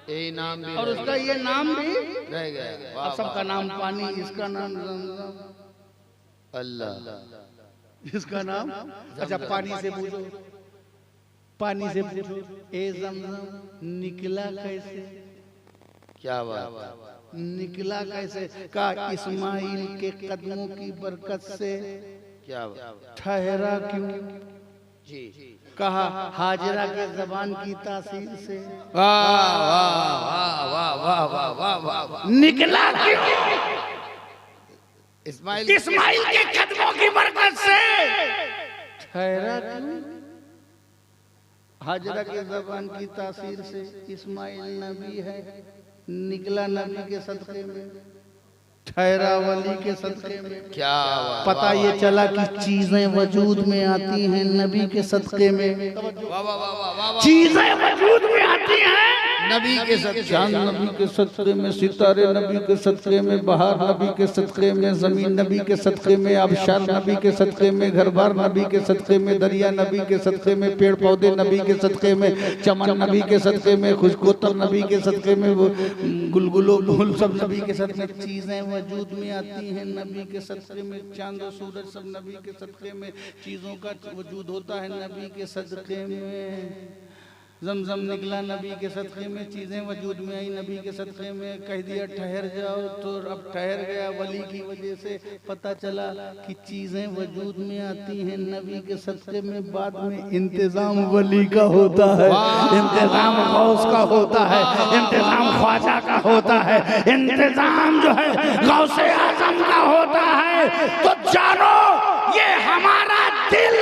यही नाम भी और उसका ये नाम भी रह गया। वाह अब सबका नाम पानी, इसका नाम ज़मज़म, अल्लाह, इसका नाम। अच्छा पानी से पूछो, पानी से पूछो, ए ज़मज़म निकला कैसे? क्या बात, निकला कैसे? कहा इस्माइल के कदमों की बरकत से। क्या बात, ठहरा क्यों? जी कहा हाजरा के जबान की तासीर से। वाह वाह वाह वाह वाह वाह वाह वाह वाह निकला क्यों? इस्माइल इस्माइल के कदमों की बरकत से। ठहरा क्यों? हाजरा के जबान की तासीर से। इस्माइल नबी है, निकला नबी के सदक़े में, ठहरा वली के सदक़े में। क्या बात, पता ये चला कि चीजें वजूद में आती हैं नबी के सदक़े में। वाह वाह वाह वाह वाह वाह, चीजें वजूद में आती हैं नबी के सदक़े, चांद नबी के सदक़े में, सितारे नबी के सदक़े में, बहार नबी के सदक़े में, जमीन नबी के सदक़े में, आबशार नबी के सदक़े में, घरबार नबी के सदक़े में, दरिया नबी के सदक़े में, पेड़ पौधे नबी के सदक़े में, चमन नबी के सदक़े में, खुशकोतर नबी के सदक़े में, वो गुलगुलो फूल सब नबी के सदक़े में। चीजें वजूद में आती हैं नबी के सदक़े में। चांद और सूरज सब नबी के सदक़े में, चीजों का वजूद होता है नबी के सदक़े में। ज़मज़म निकला नबी के सदक़े में, चीज़ें वजूद में आई नबी के सदक़े में। कह दिया ठहर जाओ तो अब ठहर गया। वली की वजह से पता चला कि चीज़ें वजूद में आती हैं नबी के सदक़े में। बाद में इंतज़ाम वली का होता है, इंतज़ाम गौस का होता है, इंतज़ाम ख्वाजा का होता है, इंतज़ाम जो है गौसे आज़म का होता है। तो जानो ये हमारा दिल,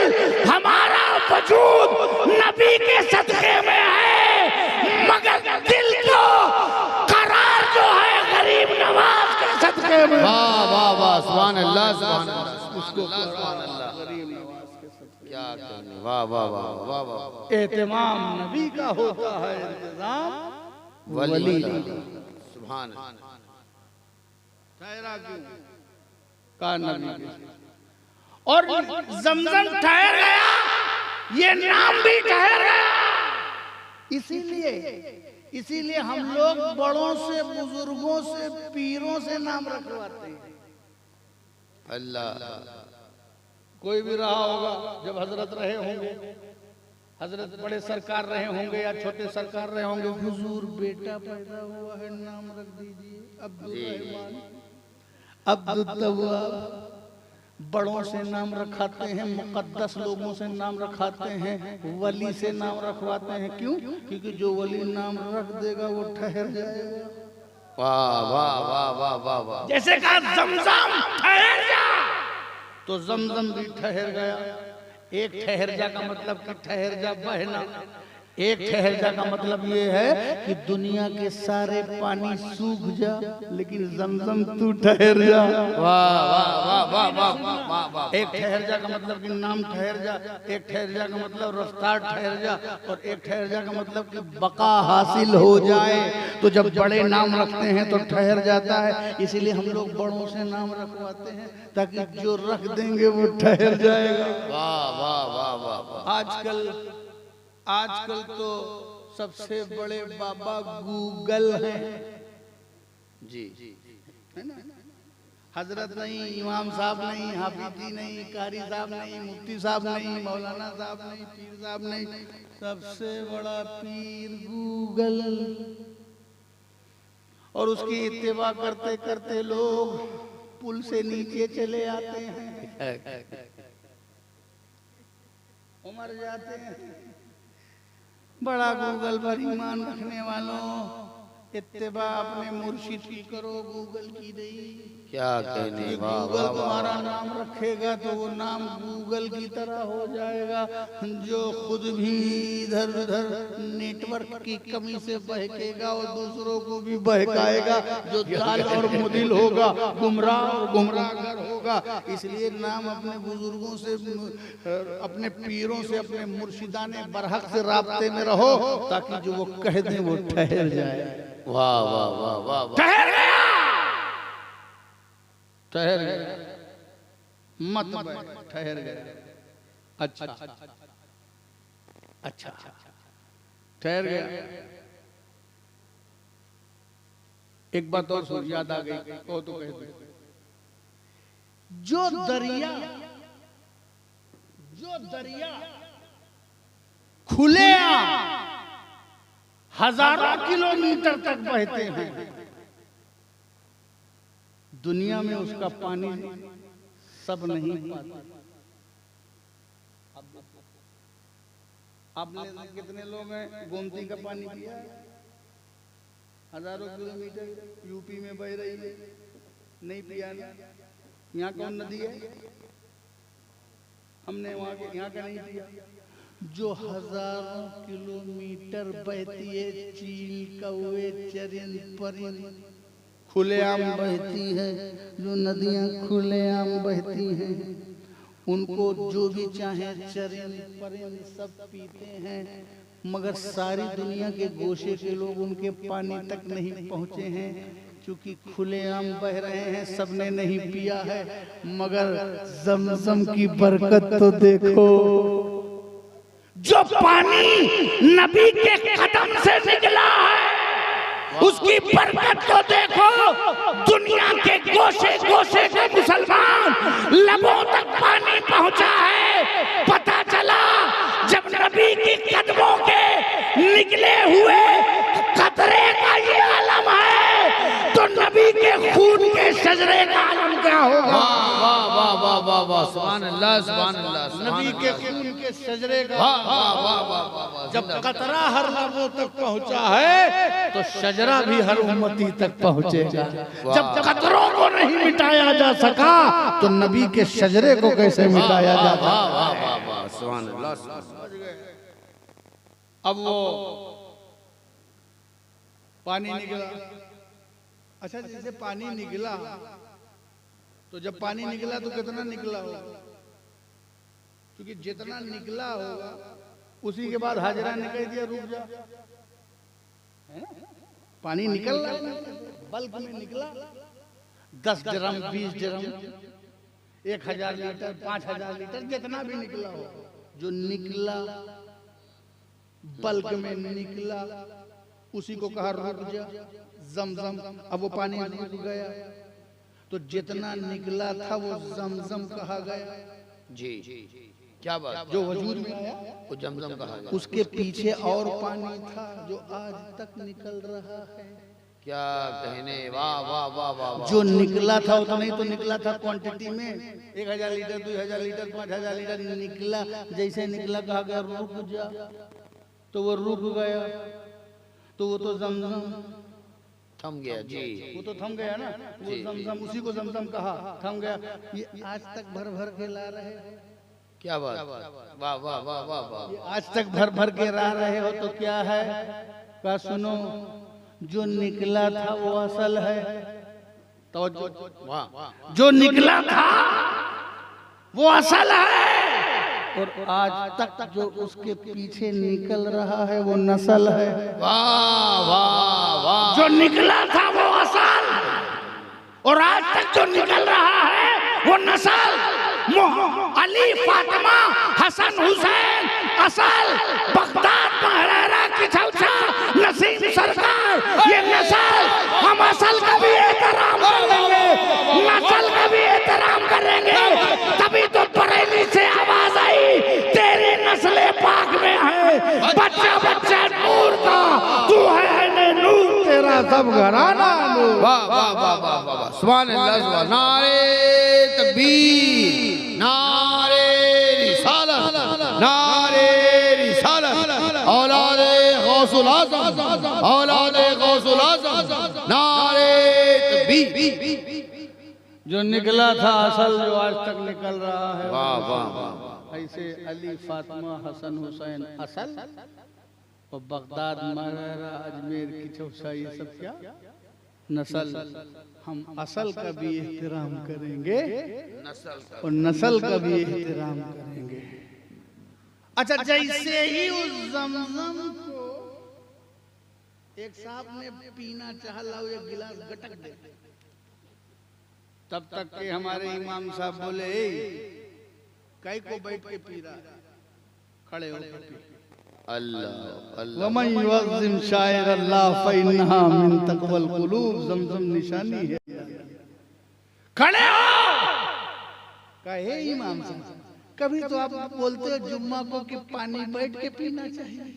हमारा वजूद नबी के सदक़े में है, मगर दिल को करार जो है गरीब नवाज के सदक़े में। वाह वाह वाह, सुभान अल्लाह, सुभान अल्लाह, उसको सुभान अल्लाह, गरीब नवाज के सदक़े। क्या कहने, वाह वाह वाह वाह वाह, एहतिमाम नबी का होता है, इंतजाम वली का, सुभान अल्लाह। ठहरा क्यों? का नबी के। और ज़मज़म ठहर गया, ये नाम भी ठहर गया। इसीलिए हम लोग बड़ों से, बुजुर्गों से, पीरों से नाम रखवाते हैं। अल्लाह, कोई भी रहा होगा, जब हजरत रहे होंगे, हजरत बड़े सरकार रहे होंगे या छोटे सरकार रहे होंगे, हुजूर बेटा पैदा हुआ है, नाम रख दीजिए अब्दुल रहमान, अब्दुल तव्वाब। बड़ों से नाम रखाते हैं, मुकद्दस लोगों से नाम रखाते हैं, वली से नाम रखवाते हैं। क्यों? क्योंकि जो वली नाम रख देगा वो ठहर जाएगा। वाह वाह वाह वाह वाह वाह, जैसे कहा ज़मज़म ठहर जा, तो ज़मज़म भी ठहर गया। एक ठहर जा का मतलब कि ठहर जा बहना। एक ठहर जा का मतलब ये है कि दुनिया के सारे पानी सूख जा, लेकिन ज़मज़म तू ठहर जा। वाह वाह वाह वाह वाह वाह वाह, एक ठहर जा का मतलब कि नाम ठहर जा, एक ठहर जा का मतलब रफ्तार ठहर जा, और एक ठहर जा का मतलब कि बका हासिल हो जाए। तो जब बड़े नाम रखते हैं तो ठहर जाता है। इसीलिए हम लोग बड़ों से नाम रखवाते हैं ताकि जो रख देंगे वो ठहर जाएगा। वाह वाह वाह वाह वाह, आजकल तो सबसे बड़े बाबा गूगल हैं। जी, है ना? हजरत नहीं, इमाम साहब नहीं, हाफिज जी नहीं, कारी साहब नहीं, मुफ्ती साहब नहीं, मौलाना साहब नहीं, पीर साहब नहीं, सबसे बड़ा पीर गूगल। और उसकी इत्तिबा करते करते लोग पुल से नीचे चले आते हैं। उमर जाते हैं। बड़ा गूगल पर ईमान रखने वालों, इत्तेबा अपने मुर्शिद की करो, गूगल की नहीं। क्या कहने, वाह गूगल वाह तुम्हारा वाह। नाम रखेगा तो वो नाम गूगल की तरह हो जाएगा, जो खुद भी इधर उधर नेटवर्क की कमी से बहकेगा और दूसरों को भी बहकाएगा, जो दाल और मुदिल होगा, गुमराह और गुमराहगर होगा। इसलिए नाम अपने बुजुर्गों से, अपने पीरों से, अपने मुर्शिदाने बरहक से राब्ते में रहो, ताकि जो वो कह दें वो ठहर जाए। वाह वाह वाह वाह वाह। ठहर गया, ठहर गया, मत बैठ, ठहर गया। अच्छा अच्छा, ठहर गया। एक बात और याद आ गई, कहो तो कह दो। जो दरिया खुले हजारों किलोमीटर तक बहते हैं, दुनिया में उसका पानी सब नहीं पाते। आपने कितने लोग हैं गोमती का पानी पिया है? हजारों किलोमीटर यूपी में बह रही है, नहीं पिया ना। यहाँ कौन नदी है? हमने वहां के यहाँ का नहीं पिया। जो हजारों किलोमीटर बहती है, चील, कौवे, चरिंद, परिंद खुलेआम बहती है। जो नदियां खुलेआम बहती हैं, उनको जो भी चाहे चरिंद, परिंद सब पीते हैं, मगर सारी दुनिया के गोशे के लोग उनके पानी तक नहीं पहुंचे हैं, क्योंकि खुलेआम बह रहे हैं, सबने नहीं पिया है। मगर जमजम की बरकत तो देखो, जो पानी नबी के कदम से निकला है, उसकी बरकत तो देखो। दुनिया के गोशे गोशे के मुसलमान लबों तक पानी पहुंचा है। पता चला जब नबी की कदमों के निकले हुए कतरे का ये आलम है, तो नबी के खून के शजरे का आलम क्या होगा? वाह वाह वाह वाह वाह, सुभान अल्लाह, सुभान अल्लाह। नबी के खून के शजरे का वाह वाह वाह वाह वाह। जब कतरा हर लबों तक पहुंचा है, तो शजरा भी हर उम्मती तक पहुंचेगा। जब कतरों को नहीं मिटाया जा सका, तो नबी के शजरे को कैसे मिटाया जा सकता? वाह वाह वाह वाह, सुभान अल्लाह। अब वो पानी निकला। अच्छा, जैसे पानी निकला, तो जब पानी निकला तो कितना निकला होगा? क्योंकि जितना निकला होगा उसी के बाद हाजरा ने कह दिया रुक जा। पानी निकल रहा है, बल्क में निकला, 10 ड्रम, 20 ड्रम, 1000 लीटर, 5000 लीटर, जितना भी निकला हो, जो निकला बल्क में निकला, उसी को कहा रुक जा, जमजम। अब वो पानी रुक गया, तो जितना निकला था वो जमजम कहा गया। जी, क्या बात। जो वजूद में आया वो जमजम कहा गया। उसके पीछे और पानी था जो आज तक निकल रहा है। क्या कहने, वाह वाह वाह वाह। जो निकला था उतना ही तो निकला था क्वांटिटी में, 1000 लीटर, 2000 लीटर, 5000 लीटर निकला। जैसे निकला कहा गया रुक जा, तो वो रुक गया, तो वो तो जमजम थम गया। जी, वो तो थम गया ना, वो जमजम, उसी को जमजम कहा, थम गया। ये आज तक भर भर के ला रहे, क्या बात। वाह वाह वाह वाह वाह। आज तक भर भर के ला रहे हो, तो क्या है? का सुनो, जो निकला था वो असल है। तो वाह, जो निकला था वो असल है, और आज तक जो उसके पीछे निकल रहा है वो नस्ल है। वाह वाह वाह। जो निकला था वो असल, और आज तक जो निकल रहा है वो नस्ल। अली, फातिमा, हसन, हुसैन असल, बगदाद, महरारा की छलछा, नसीम सरकार, ये नस्ल। हम असल का भी एहतराम करेंगे, नस्ल का भी एहतराम करेंगे। तभी तो बरेली से आवाज आई, तेरी नस्ल पाक में है, बच्चा बच्चा नूर का, तू है नूर, तेरा सब घराना नूर। वाह वाह वाह वाह वाह, सुभान अल्लाह, सुभान। नारे तकबीर, नारे रिसालत, नारे आज़म औलादे गौसुल आज़म नारे तकबीर। जो निकला था असल जो आज तक निकल रहा है। वाह वाह वाह। ऐसे अली फातिमा हसन हुसैन असल और बगदाद मगहरा अजमेर की चौसा ये सब क्या नस्ल। हम असल का भी एहतराम करेंगे और नस्ल का भी एहतराम करेंगे। अच्छा, जैसे ही उस जमजम को एक साहब ने पीना चाहा, लाओ एक गिलास गटक दे, तब तक के हमारे इमाम साहब बोले कई को बैठ के पी रहा, खड़े होकर पी। अल्लाह अल्लाह। वमन युअज़्ज़िम शाइर अल्लाह फइन्नहा मिन तक़वल क़ुलूब। ज़मज़म निशानी है। खड़े हो कहे इमाम साहब। कभी तो आप बोलते हो जुम्मा को कि पानी बैठ के पीना चाहिए।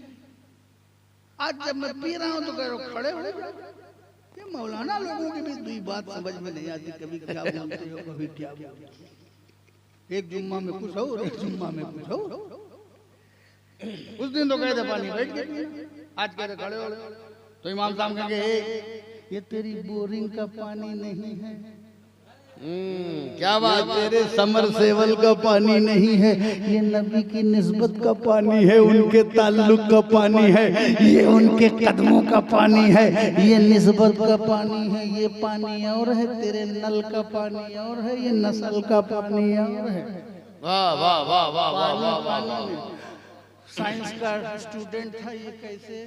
आज जब मैं पी रहा हूँ तो कह रहे हो खड़े हो। ये मौलाना लोगों की भी दुई बात समझ में नहीं आती, कभी क्या बोलते हो कभी क्या बोलते हो। एक जुम्मा में कुछ हो और एक जुम्मा में कुछ हो। उस दिन तो कहते पानी बैठ के पिए, आज कहते खड़े हो। तो इमाम साहब कहेंगे ये तेरी बोरिंग का पानी नहीं है, क्या बात। तेरे समर सेवल का पानी नहीं है, ये नबी की निस्बत का पानी है, उनके ताल्लुक का पानी है, ये उनके कदमों का पानी है, ये निस्बत का पानी है। ये पानी और है, तेरे नल का पानी और है, ये नस्ल का पानी और है। वाह वाह वाह वाह वाह वाह वाह। साइंस का स्टूडेंट था, ये कैसे,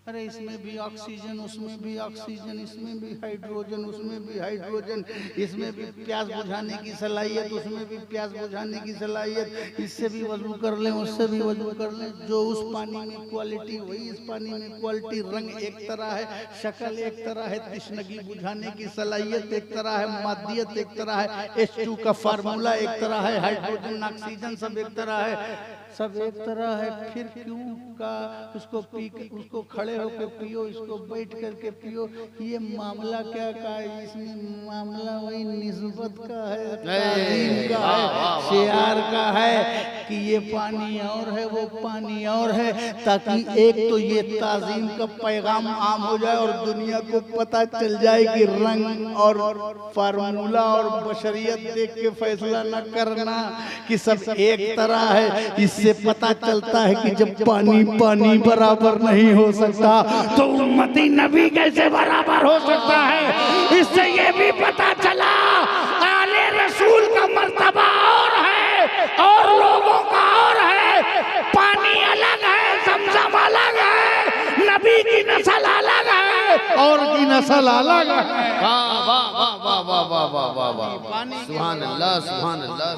अरे इसमें भी ऑक्सीजन, उसमें भी ऑक्सीजन, इसमें भी हाइड्रोजन, उसमें भी हाइड्रोजन, इसमें भी प्यास बुझाने की सलाहियत, उसमें भी प्यास बुझाने की सलाहियत, इससे भी वजू कर लें, उससे भी वजू कर लें। जो उस पानी में क्वालिटी वही इस पानी में क्वालिटी। रंग एक तरह है, शक्ल एक तरह है, तृष्णगी बुझाने की सलाहियत एक तरह है, मादियत एक तरह है, H2 का फार्मूला एक तरह है, हाइड्रोजन ऑक्सीजन सब एक तरह है, सब एक तरह है। फिर क्यों का उसको पी के, उसको खड़े होकर पियो, इसको बैठ करके पियो। ये मामला क्या का है? इसमें मामला वही निस्बत का है, ताज़ीम का है, शियार का है कि ये पानी और है, वो पानी और है, ताकि एक तो ये ताज़ीम का पैगाम आम हो जाए और दुनिया को पता चल जाए कि रंग और फार्मूला और बशरियत देख के फैसला न करना कि सब एक तरह है। इससे पता चलता है कि जब पानी पानी बराबर नहीं हो सकता तो उम्मती नबी कैसे बराबर हो सकता है। इससे ये भी पता चला आले रसूल का मर्तबा और है और लोगों का और है। पानी अलग है, ज़मज़म अलग है, नबी की नस्ल अलग है और की नस्ल अलग है। वाह वाह वाह वाह वाह वाह वाह वाह। सुभान अल्लाह सुभान अल्लाह।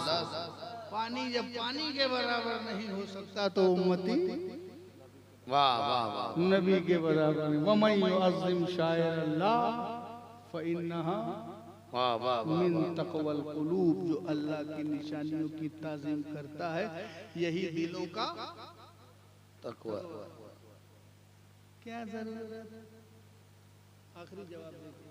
पानी जब पानी के बराबर नहीं हो सकता तो उम्मती वाह वाह वाह। नबी के बराबर नहीं। वमन युअज़्ज़िम शाइर अल्लाह फइन्नहा वाह वाह वाह। मिन तक़वल क़ुलूब। जो अल्लाह की निशानियों की ताज़ीम करता है यही दिलों का तक़वा। क्या जरूरत। आखिरी जवाब देखिए।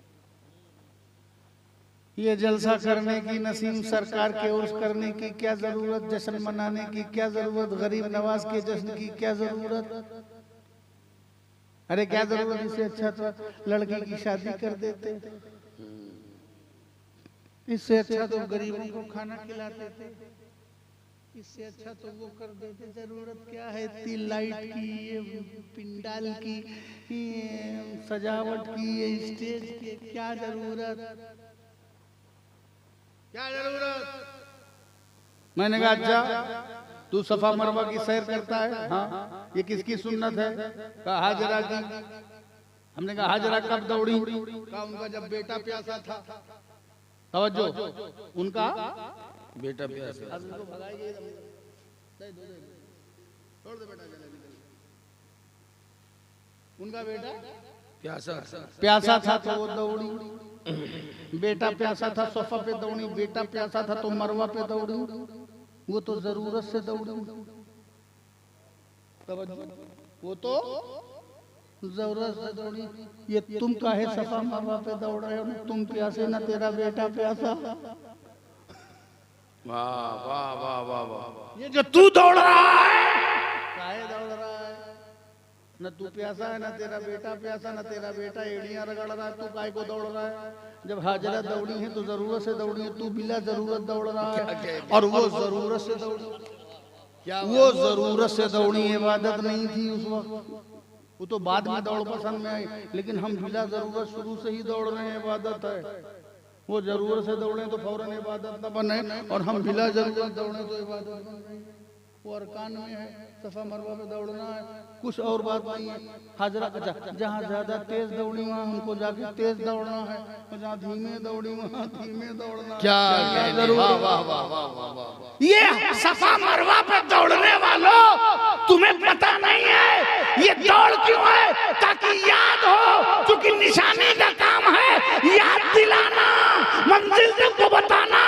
ये जलसा करने की, नसीम सरकार के उर्स करने की क्या जरूरत, जश्न मनाने की क्या जरूरत, गरीब नवाज के जश्न की क्या जरूरत। अरे क्या जरूरत। इससे अच्छा तो लड़की की शादी कर देते, इससे अच्छा तो गरीबों को खाना खिलाते थे, इससे अच्छा तो वो कर देते। जरूरत क्या है इतनी लाइट की, ये पिंडाल की, ये सजावट की, ये स्टेज की, क्या जरूरत, क्या जरूरत। मैंने कहा अच्छा तू सफा मरवा की सैर करता है, हाँ ये किसकी सुन्नत है। कहा हाजरा की। हमने कहा हाजरा कब दौड़ी। कहा उनका जब बेटा प्यासा था। तवज्जो, उनका बेटा प्यासा। उनका बेटा प्यासा प्यासा था तो वो दौड़ी। बेटा प्यासा था सोफा पे दौड़ी, बेटा प्यासा था तो मरवा पे दौड़ी। वो तो जरूरत से दौड़ी, वो तो जरूरत से दौड़ी। ये तुम काहे सफा मरवा पे दौड़ रहे हो, तुम प्यासे ना तेरा बेटा प्यासा। वाह वाह वाह वाह वाह। ये जो तू दौड़ रहा है काहे दौड़ रहा है। न तू प्यासा है, न तेरा बेटा प्यासा, न तेरा बेटा एड़ियां रगड़ रहा है, तू काय को दौड़ रहा है? जब हाजरा दौड़ी है तो जरूरत से दौड़ी है, तू बिला जरूरत दौड़ रहा है। और वो जरूरत से दौड़ी, वो जरूरत से दौड़ी, इबादत नहीं थी उस वक्त, वो तो बाद में दौड़ पसंद में आई। लेकिन हम बिला जरूरत शुरू से ही दौड़ रहे हैं, इबादत है। वो जरूरत से दौड़े तो फौरन इबादत न बने, और हम बिला जरूरत दौड़े तो इबादत बन गई। वो अरकान में है, सफा मरवा पे दौड़ना है, कुछ और बात नहीं है। हाजरा जहाँ ज्यादा तेज दौड़ी वहाँ हमको जाके तेज दौड़ना है, और जहाँ धीमे दौड़ी वहाँ धीमे दौड़ना है। क्या ये सफा मरवा पे दौड़ने वालों, तुम्हें पता नहीं है ये दौड़ क्यों है? ताकि याद हो, क्योंकि निशानी का काम है याद दिलाना, मंजिल तक को बताना,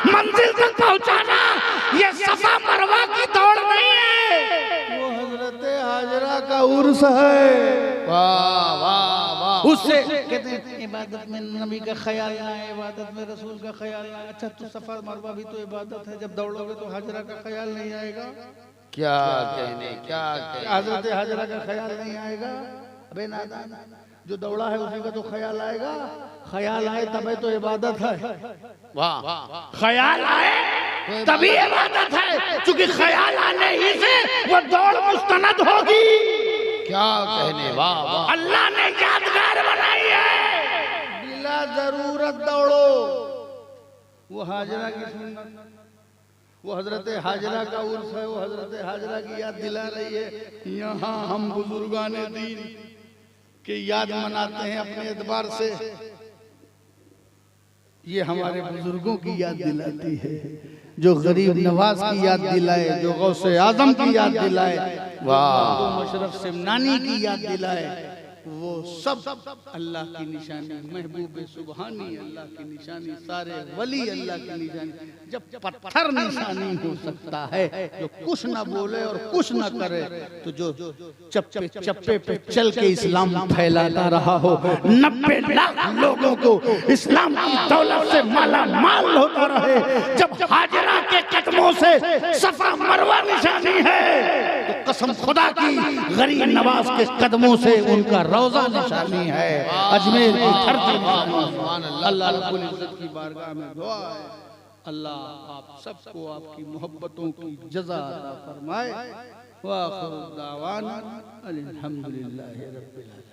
मंजिल तक पहुंचाना। ये सफा मरवा की दौड़ नहीं है, वो हजरत हाजरा का उर्स है। वाह वाह वाह। उससे कहते हैं इबादत में नबी का ख्याल ना है, इबादत में रसूल का ख्याल ना है। अच्छा तो सफा मरवा भी तो इबादत है, जब दौड़ोगे तो हाजरा का ख्याल नहीं आएगा? क्या कहने, क्या कहने। हजरत हाजरा का ख्याल नहीं आएगा? अबे नादान, जो दौड़ा है उसी का तो ख्याल आएगा। ख्याल आए तभी तो इबादत है। वाह, ख्याल आए तभी इबादत है, क्योंकि ख्याल आने ही से वो दौड़ मुस्तनद होगी। क्या कहने, वाह वाह। अल्लाह ने यादगार बनाई है, बिला जरूरत दौड़ो। वो हाजरा की सुन्नत, वो हजरत हाजरा का उर्स है, वो हजरत हाजरा की याद दिला रही है। यहाँ हम बुजुर्गाने दीन की याद मनाते हैं अपने एतबार से, ये हमारे बुजुर्गों की याद दिलाती है, जो गरीब नवाज की याद दिलाए, जो गौसे आजम की याद दिलाए, वाह, जो मशरफ सिमनानी की याद दिलाए, वो सब अल्लाह की निशानी, महबूब सुबहानी अल्लाह की निशानी, सारे वली अल्लाह की निशानी। जब पत्थर निशानी हो सकता है, जो कुछ ना बोले और कुछ ना करे, तो जो चप्पे चप्पे पे चल के इस्लाम फैलाता रहा हो, 90 लाख लोगों को इस्लाम की दौलत से माला माल होता रहे। जब हाजरा के कदमों से सफा मरवा निशानी है, तो कसम खुदा की गरीब नवाज के कदमों से उनका रोजा निशानी है, अजमेर की धरती निशानी। अल्लाह रब्बुल इज्जत की बारगाह में दुआ है, अल्लाह आप सबको आपकी मोहब्बतों की जज़ा अता फरमाए। व आखिर दावाना अल्हम्दुलिल्लाहि रब्बिल आलमीन।